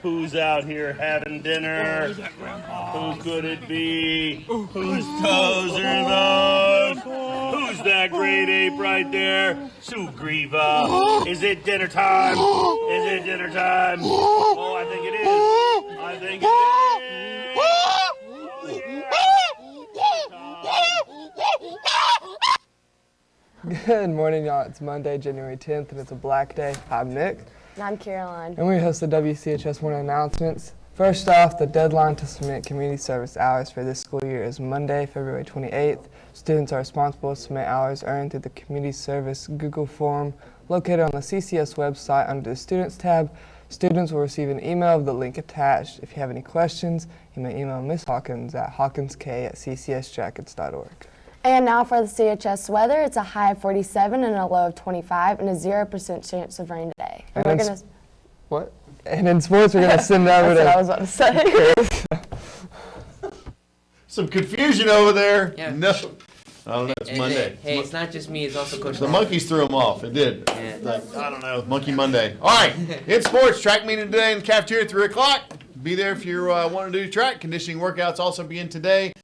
Who's out here having dinner? Who could it be? Whose toes are those? Who's that great ape right there? Sugriva. Is it dinner time? Is it dinner time? Oh, I think it is. I think it is. Good morning, y'all. It's Monday, January 10th, and it's a black day. I'm Nick. And I'm Caroline. And we host the WCHS Morning Announcements. First off, the deadline to submit community service hours for this school year is Monday, February 28th. Students are responsible to submit hours earned through the Community Service Google form located on the CCS website under the Students tab. Students will receive an email with the link attached. If you have any questions, you may email Ms. Hawkins at hawkinsk@ccsjackets.org. And now for the CHS weather. It's a high of 47 and a low of 25 and a 0% chance of rain today. And we're gonna what? And in sports, we're going to send over to... That's what I was about to say. Some confusion over there. Yeah. No. Oh, no, it's Monday. Hey, it's not just me, it's also Coach The Long. monkeys threw him off. It did. Yeah. Like, I don't know. Monkey Monday. All right. In sports, track meeting today in the cafeteria at 3 o'clock. Be there if you want to do track. Conditioning workouts also begin today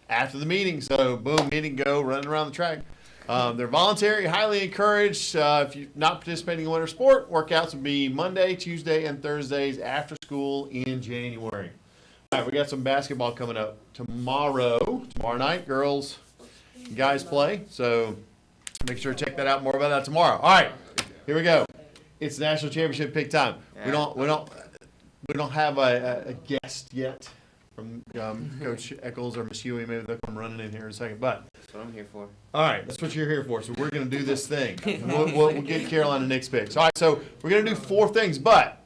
after the meeting. So, boom, meeting, go, running around the track. They're voluntary, highly encouraged. If you're not participating in winter sport, workouts will be Monday, Tuesday, and Thursdays after school in January. All right, we got some basketball coming up tomorrow night. Girls and guys play, so make sure to check that out. More about that tomorrow. All right, here we go. It's national championship pick time. We don't have a guest yet from Coach Eccles or Miss Huey. Maybe they'll come running in here in a second, but That's what I'm here for. all right, that's what you're here for. So we're going to do this thing. We'll get Caroline and Nick's picks. All right, so we're going to do 4 things. But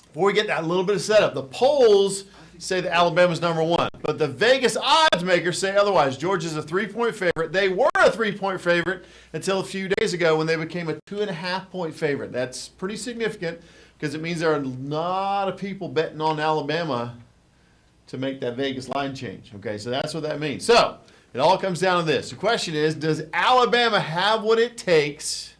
before we get that little bit of setup, the polls say that Alabama's number 1. But the Vegas odds makers say otherwise. Georgia's a 3-point favorite. They were a 3-point favorite until a few days ago when they became a 2.5-point favorite. That's pretty significant because it means there are a lot of people betting on Alabama to make that Vegas line change. Okay, so that's what that means. So it all comes down to this. The question is, does Alabama have what it takes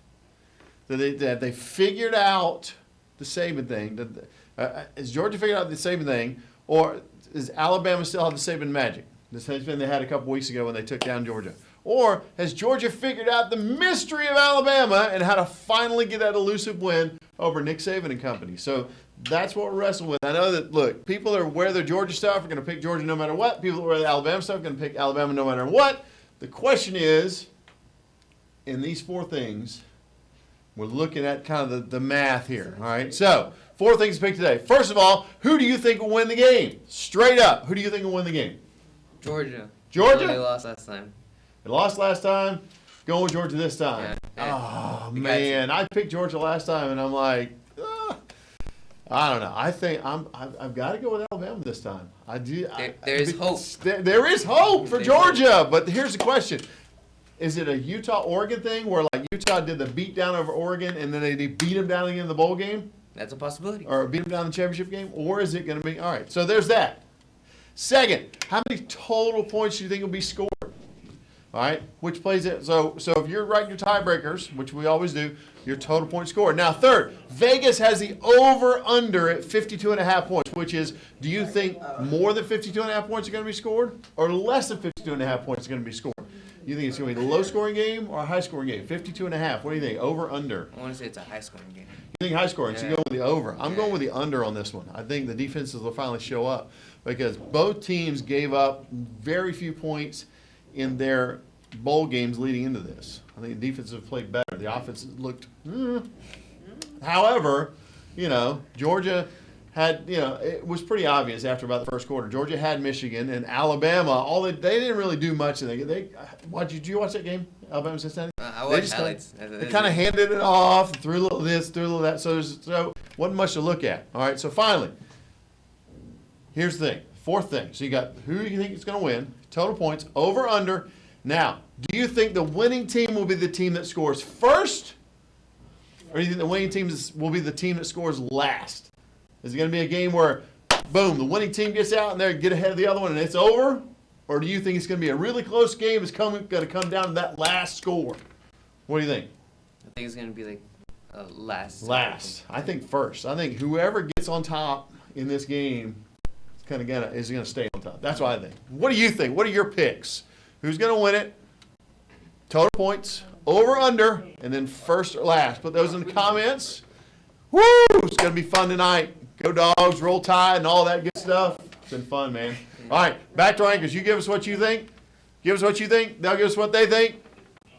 that they figured out the Saban thing? Has Georgia figured out the Saban thing, or does Alabama still have the Saban magic? The same thing they had a couple weeks ago when they took down Georgia. Or has Georgia figured out the mystery of Alabama and how to finally get that elusive win over Nick Saban and company? So that's what we're wrestling with. I know that, look, people that wear their Georgia stuff are going to pick Georgia no matter what. People that wear the Alabama stuff are going to pick Alabama no matter what. The question is, in these 4 things, we're looking at kind of the math here. All right, so 4 things to pick today. First of all, who do you think will win the game? Straight up, who do you think will win the game? Georgia. Georgia? They lost last time. They lost last time. Going with Georgia this time. Yeah. Oh, man. I picked Georgia last time, and I'm like, I don't know. I think I've got to go with Alabama this time. I do. There is hope. There is hope for Georgia, but here's the question: is it a Utah-Oregon thing where like Utah did the beat down over Oregon and then they beat them down again in the bowl game, That's a possibility. or beat them down in the championship game, or is it going to be all right? So there's that. Second, how many total points do you think will be scored? All right, which plays it? So if you're writing your tiebreakers, which we always do, your total point score. Now, third, Vegas has the over/under at 52.5 points, which is, do you think more than 52.5 points are going to be scored, or less than 52.5 points are going to be scored? You think it's going to be a low-scoring game or a high-scoring game? 52.5. What do you think? Over/under? I want to say it's a high-scoring game. You think high-scoring? So you Yeah. go with the over. I'm going with the under on this one. I think the defenses will finally show up because both teams gave up very few points in their bowl games leading into this. I think the defenses have played better. The offense looked. However, Georgia had, it was pretty obvious after about the first quarter. Georgia had Michigan and Alabama. They didn't really do much. Did you watch that game? Alabama Cincinnati. I watched highlights. They kind of handed it off, threw a little this, threw a little that. So wasn't much to look at. All right. So finally, here's the thing. 4th thing. So you got who you think is going to win, total points, over, under. Now, do you think the winning team will be the team that scores first, or do you think the winning team will be the team that scores last? Is it going to be a game where, boom, the winning team gets out and they get ahead of the other one and it's over? Or do you think it's going to be a really close game that's going to come down to that last score? What do you think? I think it's going to be like last. Last. I think first. I think whoever gets on top in this game is gonna stay on top. That's what I think. What do you think? What are your picks? Who's gonna win it? Total points, over, under, and then first or last. Put those in the comments. Woo! It's gonna be fun tonight. Go Dogs, Roll Tide, and all that good stuff. It's been fun, man. All right, back to our anchors. You give us what you think. Give us what you think. They'll give us what they think.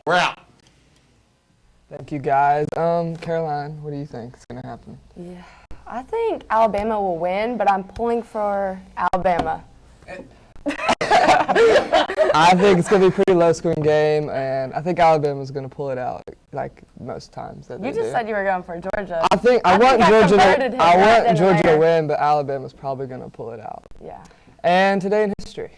We're out. Thank you, guys. Caroline, what do you think is going to happen? Yeah, I think Alabama will win, but I'm pulling for Alabama. I think it's going to be a pretty low-scoring game, and I think Alabama's going to pull it out like most times that You they just do. said you were going for Georgia. I want converted him right then and Georgia to there. win, but Alabama's probably going to pull it out. Yeah. And today in history.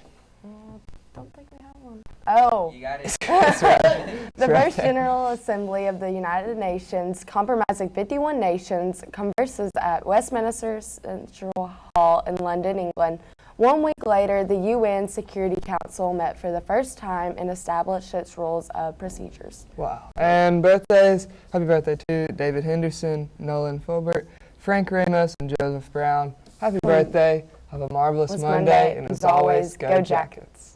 Don't think we have one. Oh. You got it. The right First there. General Assembly of the United Nations, comprising 51 nations, converses at Westminster Central Hall in London, England. 1 week later, the UN Security Council met for the first time and established its rules of procedures. Wow. And birthdays, happy birthday to David Henderson, Nolan Filbert, Frank Ramos, and Joseph Brown. Happy birthday. Have a marvelous Was Monday, and and as always, go Jackets.